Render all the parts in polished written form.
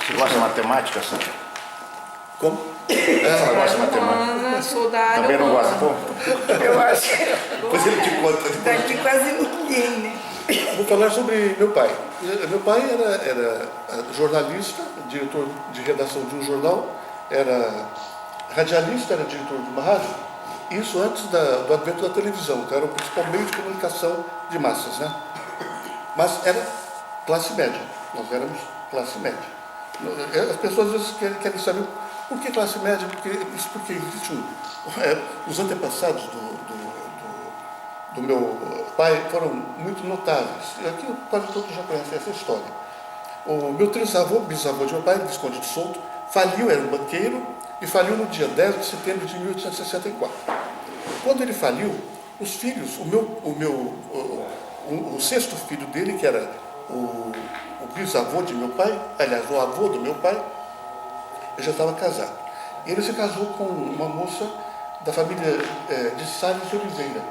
Você gosta de matemática, Sandra? Como? Você gosta de matemática? Sou da área Também não humana. gosta, pô? Eu acho que Depois ele te conta. daqui quase ninguém, né? Vou falar sobre meu pai. Meu pai era jornalista, diretor de redação de um jornal, era radialista, era diretor de uma rádio. Isso antes do advento da televisão, que era o principal meio de comunicação de massas, né? Mas era classe média. Nós éramos classe média. As pessoas às vezes querem saber por que classe média, porque existe os antepassados do meu pai foram muito notáveis. E aqui quase todos já conhecem essa história. O meu trisavô, bisavô de meu pai, Visconde de Souto, faliu, era um banqueiro, e faliu no dia 10 de setembro de 1864. Quando ele faliu, os filhos, o sexto filho dele, que era o bisavô de meu pai, aliás, o avô do meu pai, ele já estava casado. E ele se casou com uma moça da família de Salles de Oliveira.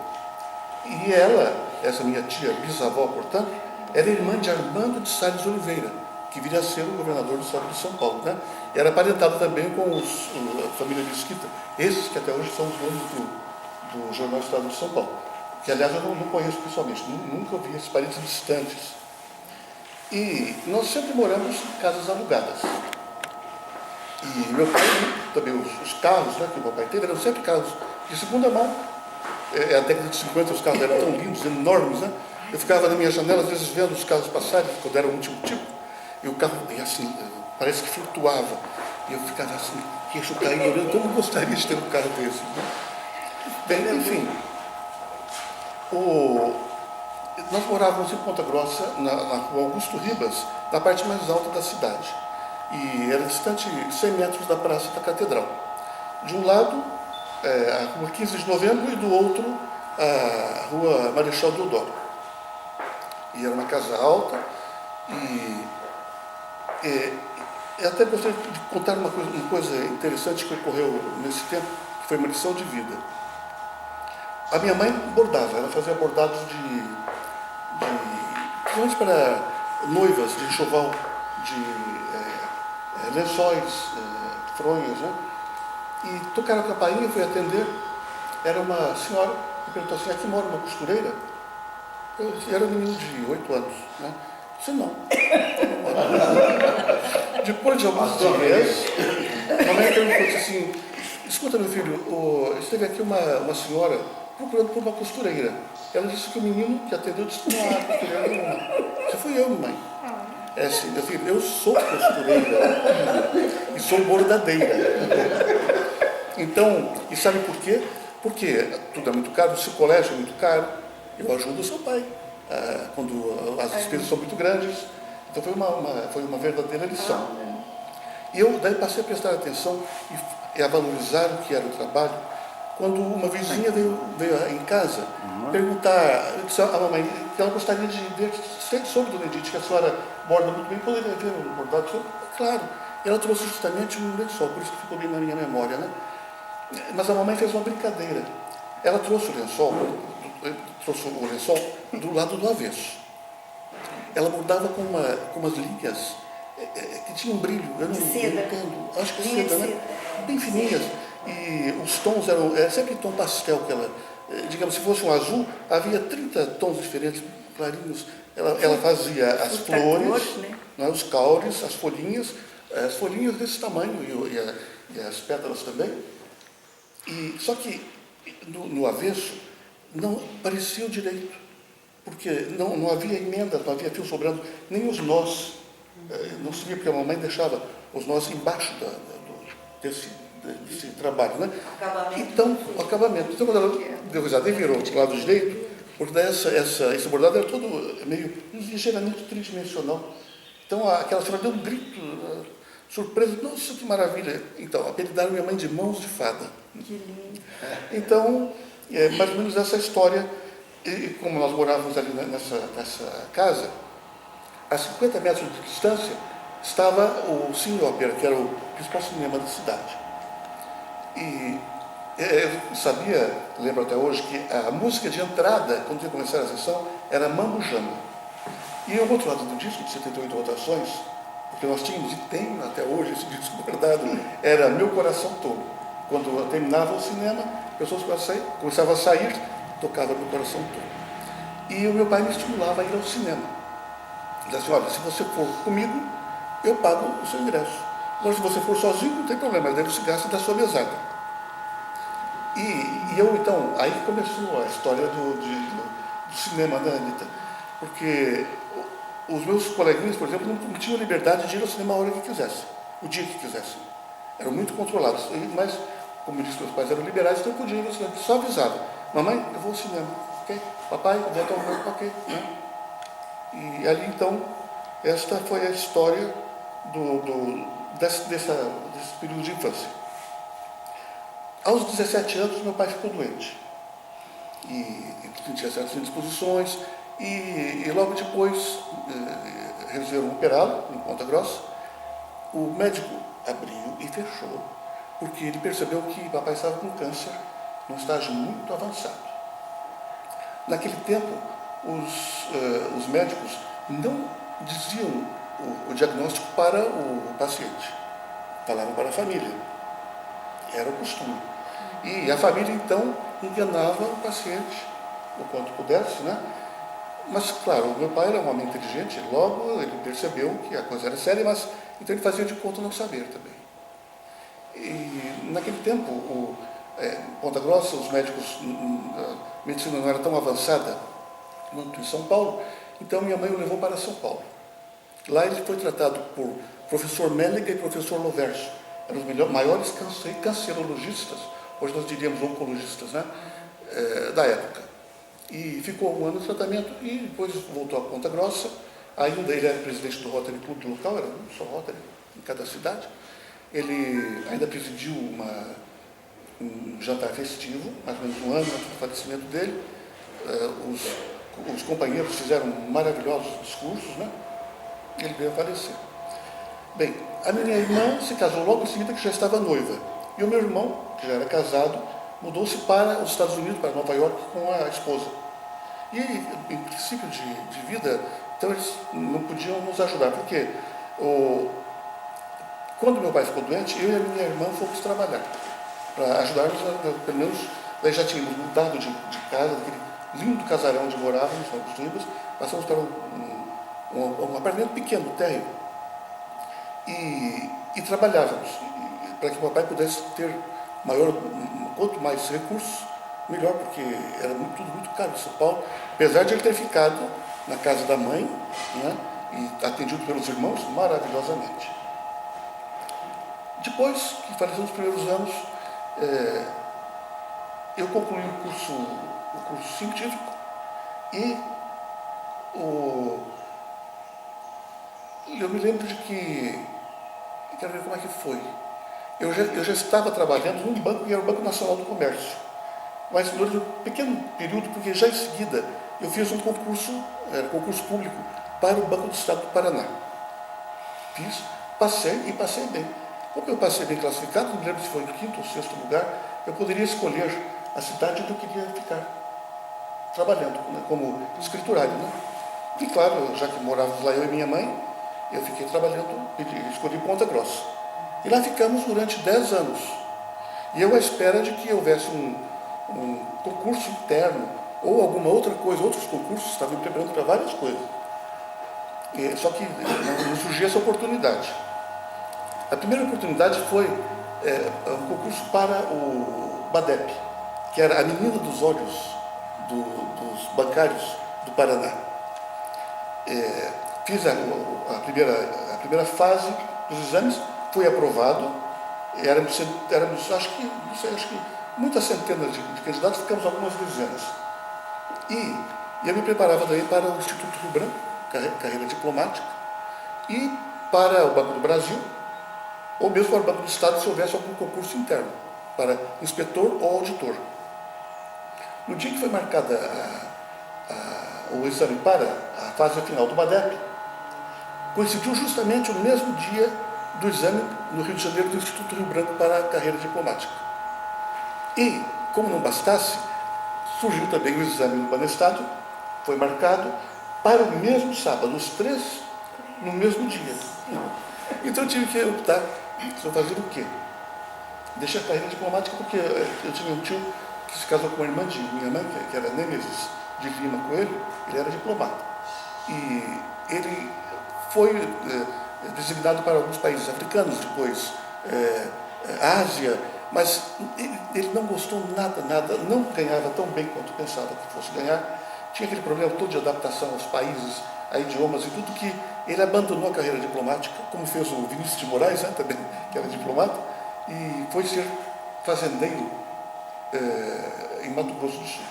E ela, essa minha tia, bisavó, portanto, era irmã de Armando de Salles de Oliveira, que viria a ser o governador do estado de São Paulo, né? E era aparentado também com a família Mesquita, esses que até hoje são os donos do jornal Estado de São Paulo, que aliás eu não conheço pessoalmente, nunca vi esses parentes distantes. E nós sempre moramos em casas alugadas. E meu pai, também os carros, né, que meu pai teve, eram sempre carros de segunda mão. A década de 50 os carros eram tão lindos, enormes, né? Eu ficava na minha janela, às vezes, vendo os carros passarem, quando era o último tipo, e o carro, assim, parece que flutuava. E eu ficava assim, queixo caído, olhando, como eu gostaria de ter um carro desse, né? Bem, enfim, nós morávamos em Ponta Grossa, na rua Augusto Ribas, na parte mais alta da cidade. E era distante 100 metros da Praça da Catedral. De um lado, a rua 15 de Novembro, e do outro, a rua Marechal Deodoro. E era uma casa alta, e até gostaria de contar uma coisa interessante que ocorreu nesse tempo, que foi uma lição de vida. A minha mãe bordava, ela fazia bordados principalmente para noivas de enxoval, de lençóis, fronhas, né? E tocaram a campainha, fui atender, era uma senhora que perguntou assim, aqui mora uma costureira? Eu era um menino de 8 anos, né? Eu disse, não. Depois de alguns dias, a mãe perguntou assim, escuta meu filho, esteve aqui uma senhora procurando por uma costureira. Ela disse que o menino que atendeu disse que não há costureira nenhuma. Você fui eu, mãe. É assim, meu filho, eu sou costureira e sou bordadeira. Então, e sabe por quê? Porque tudo é muito caro, se o colégio é muito caro, eu ajudo o seu pai quando as despesas são muito grandes. Então foi uma verdadeira lição. E eu daí passei a prestar atenção e a valorizar o que era o trabalho, quando uma vizinha veio em casa perguntar, eu disse à mamãe que ela gostaria de ver sobre Dona Edith, que a senhora borda muito bem, poderia ver um bordado? Claro. E ela trouxe justamente um lençol, por isso que ficou bem na minha memória, né? Mas a mamãe fez uma brincadeira. Ela trouxe o lençol do lado do avesso. Ela bordava com umas linhas que tinham um brilho. Eu não entendo. Acho que seda, né? Bem fininhas. E os tons eram sempre tom pastel que ela... Digamos, se fosse um azul, havia 30 tons diferentes, clarinhos. Ela fazia as flores, né, os caules, as folhinhas desse tamanho e as pétalas também. Só que no avesso não parecia o direito, porque não havia emenda, não havia fio sobrando, nem os nós. Não se via, porque a mamãe deixava os nós embaixo desse trabalho, né? Então, o acabamento. Então, quando ela virou para o lado direito, porque daí esse bordado era todo meio ligeiramente tridimensional. Então, aquela senhora deu um grito, surpresa, nossa, que maravilha. Então, apelidaram minha mãe de mãos de fada. Que lindo. Então, mais ou menos essa história. E como nós morávamos ali nessa casa, a 50 metros de distância estava o Cine Ópera, que era o principal cinema da cidade. E eu sabia, lembro até hoje, que a música de entrada, quando ia começar a sessão, era Mambo Jambo. E o outro lado do disco, de 78 rotações, porque nós tínhamos e tem guardado, era Meu Coração Tolo. Quando eu terminava o cinema, pessoas começavam a sair, tocava Meu Coração Tolo. E o meu pai me estimulava a ir ao cinema. Dizia assim, olha, se você for comigo, eu pago o seu ingresso. Agora, se você for sozinho, não tem problema, daí você gasta da sua mesada. E eu, então, aí começou a história do cinema, né, Anitta? Porque os meus coleguinhas, por exemplo, não tinham liberdade de ir ao cinema a hora que quisessem, o dia que quisessem. Eram muito controlados. Mas, como eu disse, meus pais eram liberais, então eu podia ir ao cinema. Só avisava, mamãe, eu vou ao cinema, ok? Papai, eu vou até o meu, ok? Né? E ali, então, esta foi a história desse período de infância. Aos 17 anos, meu pai ficou doente. E tinha certas indisposições. E logo depois, resolveram operá-lo em Ponta Grossa. O médico abriu e fechou, porque ele percebeu que papai estava com câncer num estágio muito avançado. Naquele tempo, os médicos não diziam o diagnóstico para o paciente, falavam para a família. Era o costume. E a família, então, enganava o paciente o quanto pudesse, né? Mas, claro, o meu pai era um homem inteligente, logo ele percebeu que a coisa era séria, mas então ele fazia de conta não saber também. E naquele tempo, Ponta Grossa, os médicos, a medicina não era tão avançada quanto em São Paulo, então minha mãe o levou para São Paulo. Lá ele foi tratado por professor Mélega e professor Loverso, eram os maiores cancerologistas, hoje nós diríamos oncologistas, né, da época. E ficou um ano de tratamento e depois voltou a Ponta Grossa. Ainda ele era presidente do Rotary Club do local, era um só Rotary em cada cidade. Ele ainda presidiu um jantar festivo, mais ou menos um ano antes do falecimento dele. Os companheiros fizeram maravilhosos discursos, né? Ele veio a falecer. Bem, a minha irmã se casou logo em seguida, que já estava noiva. E o meu irmão, que já era casado, mudou-se para os Estados Unidos, para Nova York, com a esposa. E, em princípio de vida, então eles não podiam nos ajudar, porque quando meu pai ficou doente, eu e a minha irmã fomos trabalhar, para ajudarmos, pelo menos, daí já tínhamos mudado de casa, daquele lindo casarão onde morávamos, nos Ribas, passamos para um apartamento pequeno, térreo, e trabalhávamos, para que o papai pudesse ter quanto mais recursos, melhor, porque era tudo muito caro em São Paulo, apesar de ele ter ficado na casa da mãe, né, e atendido pelos irmãos maravilhosamente. Depois que faleceu nos primeiros anos, eu concluí o curso científico e eu me lembro de que, quero ver como é que foi, eu já estava trabalhando num banco, que era o Banco Nacional do Comércio, mas durante um pequeno período, porque já em seguida eu fiz um concurso público para o Banco do Estado do Paraná. Passei bem. Como eu passei bem classificado, não me lembro se foi em quinto ou sexto lugar, eu poderia escolher a cidade onde eu queria ficar trabalhando, né, como escriturário. Né? E claro, já que morávamos lá eu e minha mãe, eu fiquei trabalhando, escolhi Ponta Grossa. E lá ficamos durante 10 anos. E eu à espera de que houvesse um concurso interno ou alguma outra coisa, outros concursos, estavam me preparando para várias coisas. Só que não surgia essa oportunidade. A primeira oportunidade foi um concurso para o BADEP, que era a menina dos olhos dos bancários do Paraná. Fiz a primeira fase dos exames, fui aprovado, éramos acho que muitas centenas de candidatos, ficamos algumas dezenas. E eu me preparava daí para o Instituto Rio Branco, carreira diplomática, e para o Banco do Brasil, ou mesmo para o Banco do Estado, se houvesse algum concurso interno, para inspetor ou auditor. No dia que foi marcada o exame para a fase final do BADEP, coincidiu justamente o mesmo dia do exame no Rio de Janeiro do Instituto Rio Branco para a carreira diplomática. E, como não bastasse, surgiu também o exame no Banestado, foi marcado para o mesmo sábado, os três no mesmo dia. Então eu tive que optar Vocês vão fazer o quê? Deixei a carreira diplomática porque eu tinha um tio que se casou com a irmã de minha mãe, que era Nêmesis de Lima Coelho, ele era diplomata. E ele foi designado para alguns países africanos, depois Ásia, mas ele não gostou nada, não ganhava tão bem quanto pensava que fosse ganhar. Tinha aquele problema todo de adaptação aos países, a idiomas e tudo, que ele abandonou a carreira diplomática, como fez o Vinícius de Moraes, né, também, que era diplomata, e foi ser fazendeiro em Mato Grosso do Sul.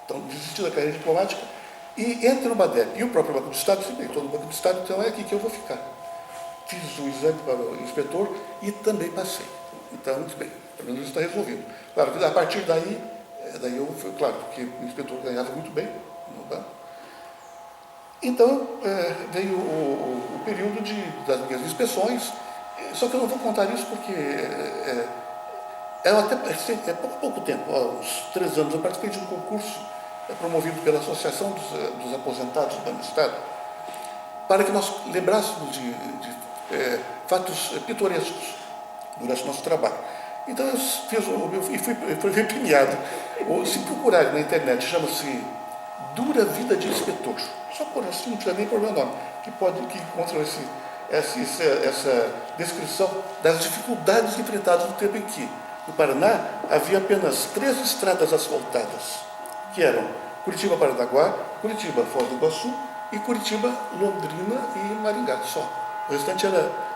Então, desistiu da carreira diplomática e entra no BADEP. E o próprio Banco do Estado disse, bem, estou no Banco do Estado, então é aqui que eu vou ficar. Fiz o exame para o inspetor e também passei. Então, bem, pelo menos isso está resolvido. Claro que a partir daí eu fui, claro, porque o inspetor ganhava muito bem no banco. Então, veio o período das minhas inspeções, só que eu não vou contar isso porque até pouco tempo, há uns 3 anos, eu participei de um concurso promovido pela Associação dos Aposentados do Estado, para que nós lembrássemos de fatos pitorescos durante o nosso trabalho. Então eu fiz e fui premiado. Se procurarem na internet, chama-se Dura Vida de Inspetor. Só por assim, não precisa nem pôr meu nome, que encontram essa descrição das dificuldades enfrentadas no tempo em que, no Paraná, havia apenas 3 estradas asfaltadas, que eram Curitiba-Paranaguá, Curitiba-Foz do Iguaçu e Curitiba-Londrina e Maringá, só. O restante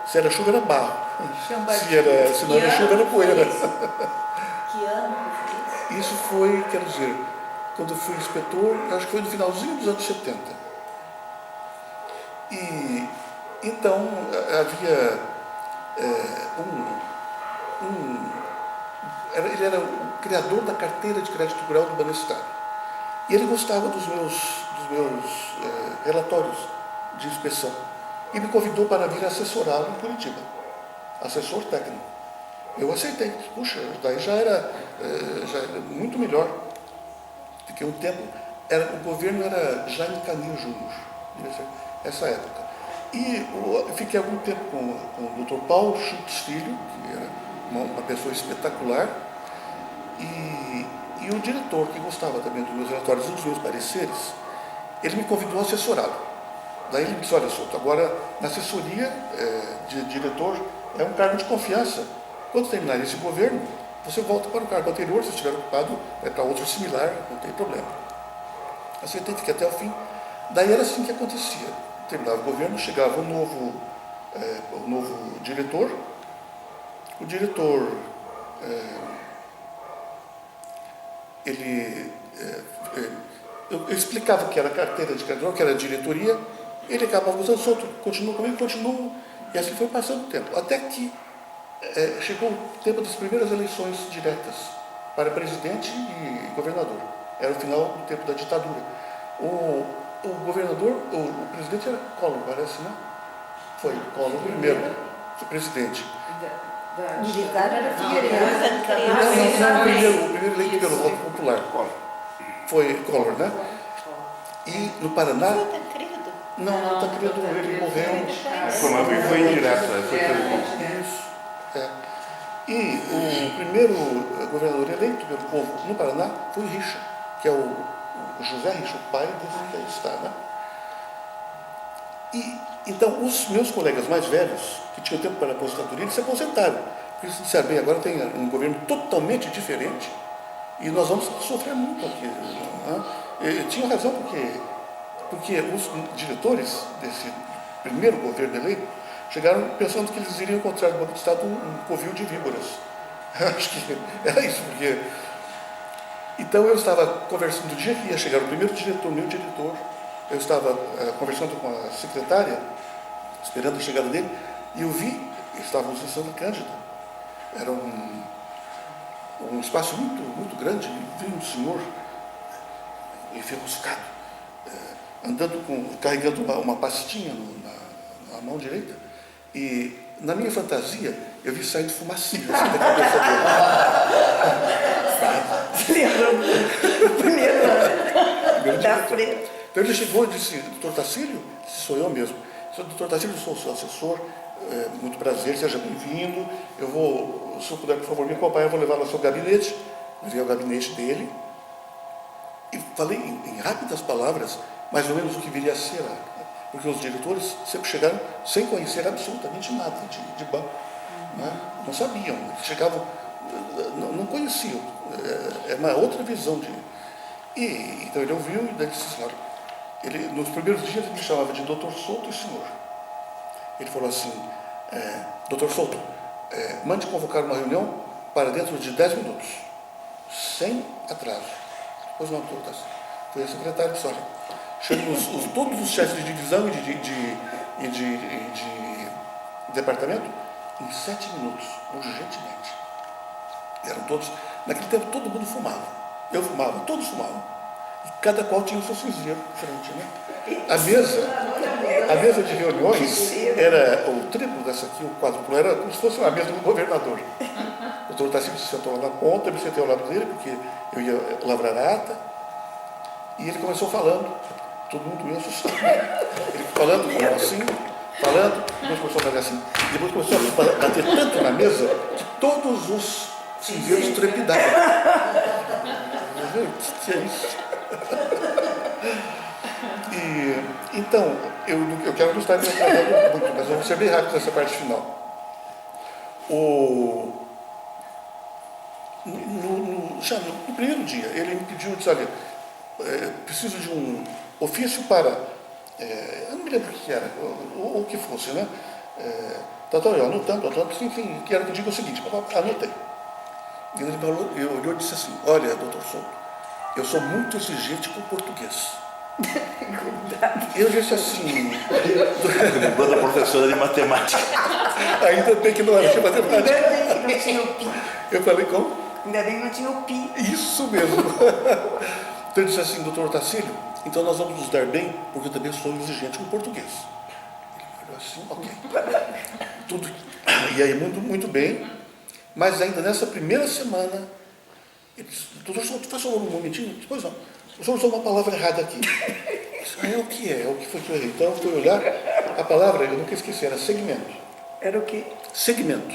se era chuva, era barro. Se não era chuva, era poeira. Que ano que foi isso? Isso foi, quero dizer, quando eu fui inspetor, acho que foi no finalzinho dos anos 70. E então havia ele era o criador da carteira de crédito rural do Banestado. E ele gostava dos meus relatórios de inspeção. E me convidou para vir assessorá-lo em Curitiba, assessor técnico. Eu aceitei. Puxa, daí já era muito melhor. Fiquei um tempo, o governo era Jaime Canil Júnior, essa época. E fiquei algum tempo com o Dr. Paulo Schultz Filho, que era uma pessoa espetacular, e o diretor, que gostava também dos meus relatórios e dos meus pareceres, ele me convidou a assessorá-lo. Daí ele me disse, olha, Souto, agora na assessoria de diretor é um cargo de confiança. Quando terminar esse governo, você volta para o cargo anterior, se estiver ocupado, vai para outro similar, não tem problema. Aceitei, fiquei até o fim. Daí era assim que acontecia. Terminava o governo, chegava o novo diretor. O diretor, eu explicava que era carteira de cartão, que era diretoria, ele acabava gostando, Souto, continua comigo, continua, e assim foi passando o tempo. Até que chegou o tempo das primeiras eleições diretas para presidente e governador. Era o final do tempo da ditadura. O governador, o presidente era Collor, parece, né? Foi Collor primeiro, foi presidente. Militar era Figueiredo. O primeiro eleito pelo voto popular. Foi Collor, né? E no Paraná... Não, Tancredo, ele morreu. Foi indireto, foi pelo Isso. E o primeiro governador eleito pelo povo no Paraná foi o Richa, que é o José Richa, o pai desse que aí está, né? E então os meus colegas mais velhos, que tinham tempo para a aposentadoria, eles se aposentaram. Porque eles disseram, bem, agora tem um governo totalmente diferente e nós vamos sofrer muito aqui. Né? E tinham razão, porque os diretores desse primeiro governo eleito chegaram pensando que eles iriam encontrar no Banco do Estado um covil de víboras. Acho que era isso, porque... Então eu estava conversando, no dia que ia chegar o primeiro diretor, meu diretor, eu estava conversando com a secretária, esperando a chegada dele, e eu vi, estávamos em Santa Cândida, era um espaço muito, muito grande, e vi um senhor enferruscado, carregando uma pastinha na mão direita, e na minha fantasia eu vi saindo fumacinha assim da cabeça dele. Se lembra do primeiro ano da frente? Então ele chegou e disse, doutor Tacílio, sou eu mesmo, doutor Tacílio, eu sou o seu assessor, muito prazer, seja bem-vindo. Se eu puder, por favor, me acompanhar, eu vou levá-lo ao seu gabinete. Levei ao gabinete dele e falei em rápidas palavras, mais ou menos o que viria a ser, porque os diretores sempre chegaram sem conhecer absolutamente nada de banco, né? Não sabiam, chegavam, não conheciam, é uma outra visão então ele ouviu e daí disse, olha, nos primeiros dias ele me chamava de Dr. Souto e senhor. Ele falou assim, Dr. Souto, mande convocar uma reunião para dentro de 10 minutos, sem atraso. Pois não, doutor, foi a secretária que disse, olha, chamam todos os chefes de divisão e de departamento em 7 minutos, urgentemente. Eram todos, naquele tempo todo mundo fumava. Eu fumava, todos fumavam. E cada qual tinha o seu cinzeiro diferente, né? A mesa de reuniões era o triplo dessa aqui, o quádruplo, era como se fosse uma mesa do governador. O doutor Tarcísio se sentou lá na ponta, eu me sentei ao lado dele, porque eu ia lavrar a ata, e ele começou falando, todo mundo meio assustado. Ele falando depois começou a fazer assim, depois começou a bater tanto na mesa que todos os cinzeiros trepidavam. O que é isso? Então, eu quero não estar me atrasando muito, mas eu vou ser bem rápido nessa parte final. Já no primeiro dia, ele me pediu, disse, olha, preciso de um ofício para, eu não me lembro o que era, ou o que fosse, né? Anotando, enfim, quero que diga o seguinte, anotei. E ele falou, eu olhou e disse assim, olha, doutor Souto, eu sou muito exigente com o português. Eu disse assim... Lembrou da professora de matemática. Ainda bem que não era de matemática. Ainda bem que não tinha o pi. Eu falei, como? Ainda bem que não tinha o pi. Isso mesmo. Então ele disse assim, doutor Tacílio, então nós vamos nos dar bem, porque eu também sou exigente com o português. Ele falou assim, ok. Tudo e aí muito bem, mas ainda nessa primeira semana, ele disse, doutor Souto, faz favor um momentinho. Depois não. O senhor usou uma palavra errada aqui. O que é? O que foi que eu errei? Então eu fui olhar, a palavra, eu nunca esqueci, era segmento. Era o quê? Segmento.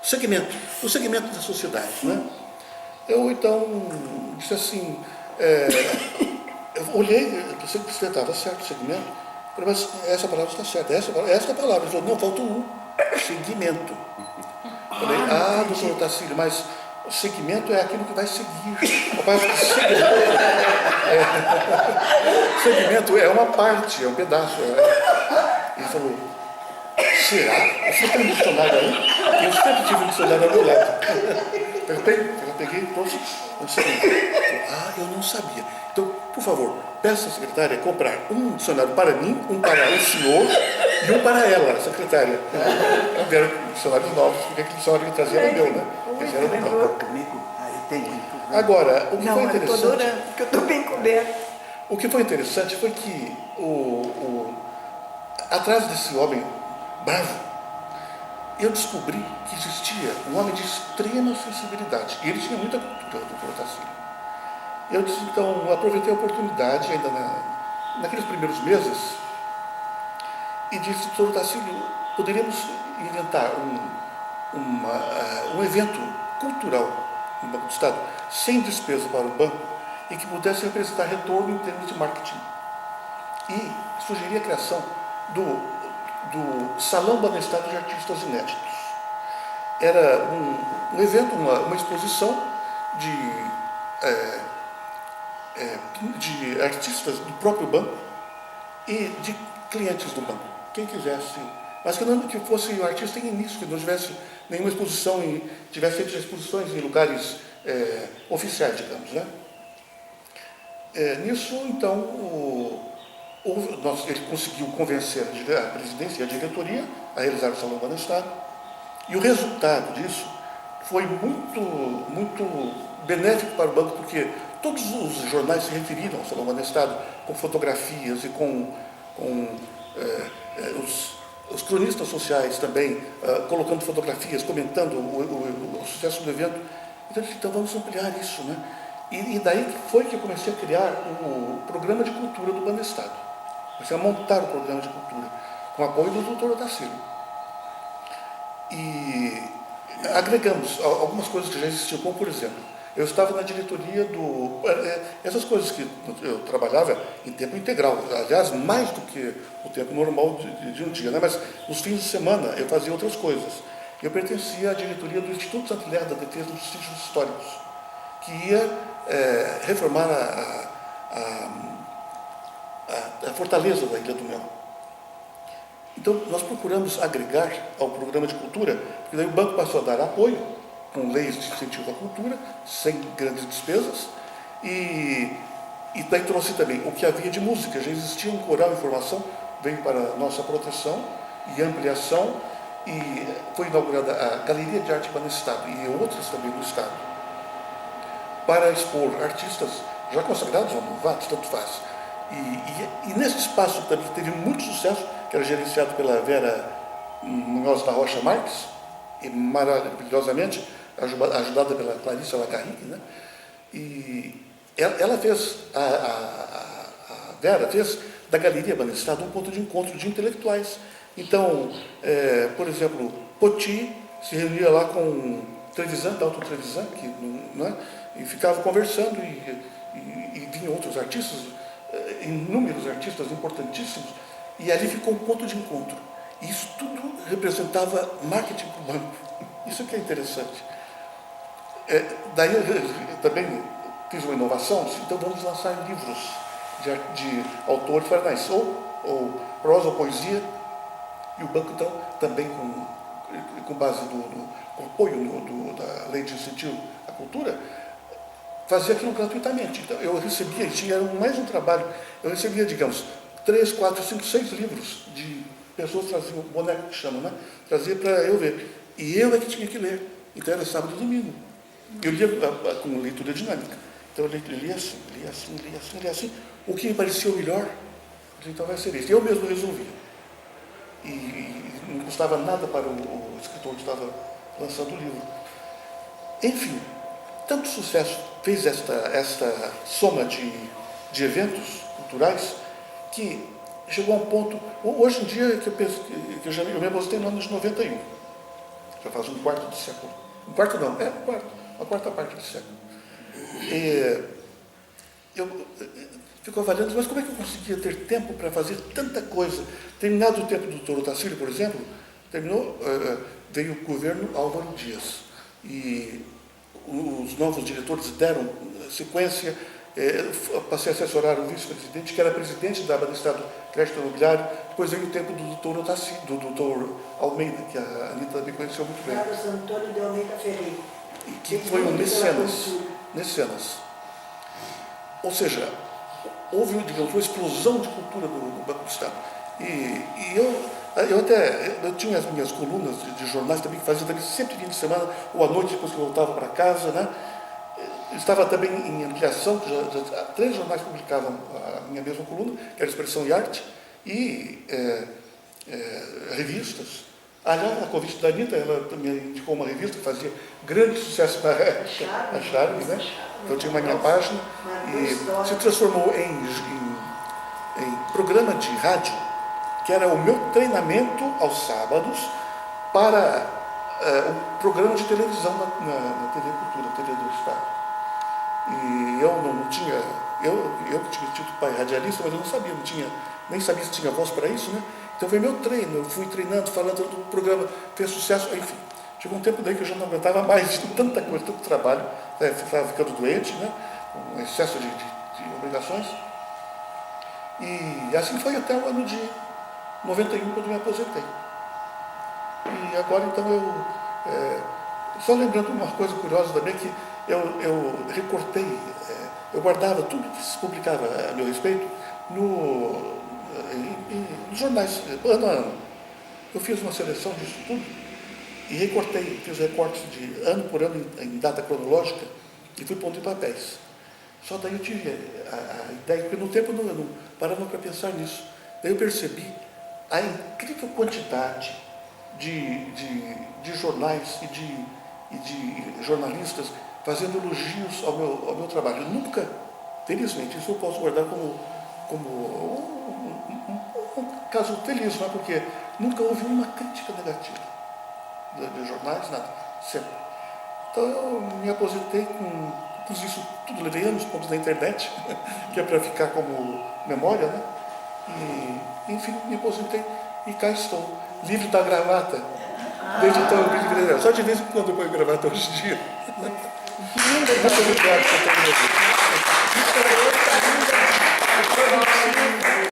O segmento da sociedade, né? Eu então disse assim, eu olhei, eu sempre estava certo o segmento, falei, mas essa palavra está certa, essa palavra. Ele falou, não, falta um, segmento. Falei, doutor Tacílio, mas o segmento é aquilo que vai seguir. Segmento é uma parte, é um pedaço. Ele falou, será? Você tem um dicionário aí? Eu sempre tive um dicionário ao meu lado. Eu peguei, trouxe um segmento. Eu não sabia. Então, por favor, peça à secretária comprar um dicionário para mim, um para o senhor e um para ela, a secretária. Vieram dicionários novos, porque aquele dicionário que trazia era meu, né? Esse era do banco. Agora, o que foi interessante... Eu estou adorando, porque eu estou bem coberto. O que foi interessante foi que atrás desse homem bravo, eu descobri que existia um homem de extrema sensibilidade. E ele tinha muita cultura, o doutor Tacílio. Eu disse, então, aproveitei a oportunidade, ainda naqueles primeiros meses, e disse, doutor Tacílio, poderíamos inventar um evento cultural no Banco do Estado, sem despesa para o banco, e que pudesse representar retorno em termos de marketing. E sugeri a criação do Salão Banestado de Artistas Inéditos. Era um evento, uma exposição de artistas do próprio banco e de clientes do banco. Quem quisesse, mas que fosse um artista em início, que não tivesse nenhuma exposição, tivesse feito exposições em lugares oficiais, digamos, né? Nisso, então, ele conseguiu convencer a presidência e a diretoria a realizar o Salão Banestado, e o resultado disso foi muito, muito benéfico para o banco, porque todos os jornais se referiram ao Salão Banestado com fotografias e com os cronistas sociais também colocando fotografias, comentando o sucesso do evento. Então vamos ampliar isso, né? E daí foi que eu comecei a criar o programa de cultura do Banestado. Comecei a montar o programa de cultura, com o apoio do doutor Tacílio. e agregamos algumas coisas que já existiam, como por exemplo, eu estava na diretoria essas coisas que eu trabalhava em tempo integral, aliás, mais do que o tempo normal de um dia, né? Mas nos fins de semana eu fazia outras coisas. Eu pertencia à diretoria do Instituto Santilher da Defesa dos Sítios Históricos, que ia reformar a fortaleza da Ilha do Mel. Então, nós procuramos agregar ao programa de cultura, porque daí o banco passou a dar apoio, com leis de incentivo à cultura, sem grandes despesas, e daí trouxe também o que havia de música. Já existia um coral em formação, veio para nossa proteção e ampliação, e foi inaugurada a Galeria de Arte Banestado e outras também do Estado, para expor artistas já consagrados ou novatos, tanto faz. E nesse espaço também teve muito sucesso, que era gerenciado pela Vera Munhoz da Rocha Marques, e maravilhosamente ajudada pela Clarissa Lacarrique, né? E ela fez, a Vera fez da Galeria Banestado um ponto de encontro de intelectuais. Então, por exemplo, Poti se reunia lá com Trevisan, Dalton Trevisan, né? E ficava conversando, e vinham outros artistas, inúmeros artistas importantíssimos, e ali ficou um ponto de encontro. E isso tudo representava marketing para o banco. Isso que é interessante. Daí eu também fiz uma inovação, então vamos lançar livros de autores, ou prosa ou poesia, e o banco então também com base com apoio da Lei de Incentivo à Cultura, fazia aquilo gratuitamente. Então eu recebia, tinha mais um trabalho, eu recebia, digamos, 3, 4, 5, 6 livros de pessoas traziam, boneco que chama, né? Trazia para eu ver. E eu é que tinha que ler. Então era sábado e domingo. Eu lia com leitura dinâmica. Então eu lia assim, lia assim, lia assim, lia assim. O que me parecia o melhor, então vai ser isso. Eu mesmo resolvia. E não custava nada para o escritor que estava lançando o livro. Enfim, tanto sucesso fez esta soma de eventos culturais que chegou a um ponto, hoje em dia, que eu penso que eu me aposentei no ano de 91, já faz um quarto de século. Um quarto não, uma quarta parte do século. Eu fico avaliando, mas como é que eu conseguia ter tempo para fazer tanta coisa? Terminado o tempo do Dr. Otacílio, por exemplo, veio o governo Álvaro Dias. E os novos diretores deram sequência. Passei a assessorar o vice-presidente, que era presidente da Banestado Crédito Imobiliário. Depois veio o tempo do Dr. Otacílio, do Dr. Almeida, que a Anitta também conheceu muito bem. Carlos Antônio de Almeida Ferreira. E que foi um mecenas. Ou seja, houve, digamos, uma explosão de cultura no Banco do Estado. E eu tinha as minhas colunas de jornais também, que fazia também sempre fim de semana, ou à noite, depois que eu voltava para casa, né? Estava também em ampliação, já 3 jornais publicavam a minha mesma coluna, que era Expressão e Arte, e revistas. Aliás, a convite da Anitta, ela também indicou uma revista que fazia grande sucesso na época, a Charme, né? Então tinha uma minha página, e se transformou em programa de rádio, que era o meu treinamento aos sábados para o programa de televisão na TV Cultura, TV do Estado. E eu não tinha, eu que tinha tido pai radialista, mas eu não sabia, nem sabia se tinha voz para isso, né? Então foi meu treino, eu fui treinando, falando do programa, fez sucesso, enfim. Chegou um tempo daí que eu já não aguentava mais, de tanta coisa, tanto trabalho, estava ficando doente, né? Com excesso de obrigações. E assim foi até o ano de 91, quando eu me aposentei. E agora, então, só lembrando uma coisa curiosa também, que eu recortei, eu guardava tudo que se publicava a meu respeito nos jornais, ano a ano. Eu fiz uma seleção disso tudo e recortei, fiz recortes de ano por ano em data cronológica e fui pondo em papéis. Só daí eu tive a ideia, porque no tempo eu não parava para pensar nisso. Daí eu percebi a incrível quantidade de jornais e de jornalistas fazendo elogios ao meu trabalho. Eu nunca, felizmente, isso eu posso guardar como um caso feliz, não é? Porque nunca houve uma crítica negativa. de jornais, nada, sempre. Então eu me aposentei com isso tudo, levei anos pontos na internet, que é para ficar como memória, né? E, enfim, me aposentei e cá estou, livre da gravata. Desde então eu me livrei. Só de vez em quando eu ponho gravata hoje em dia. Muito obrigado por ter vindo.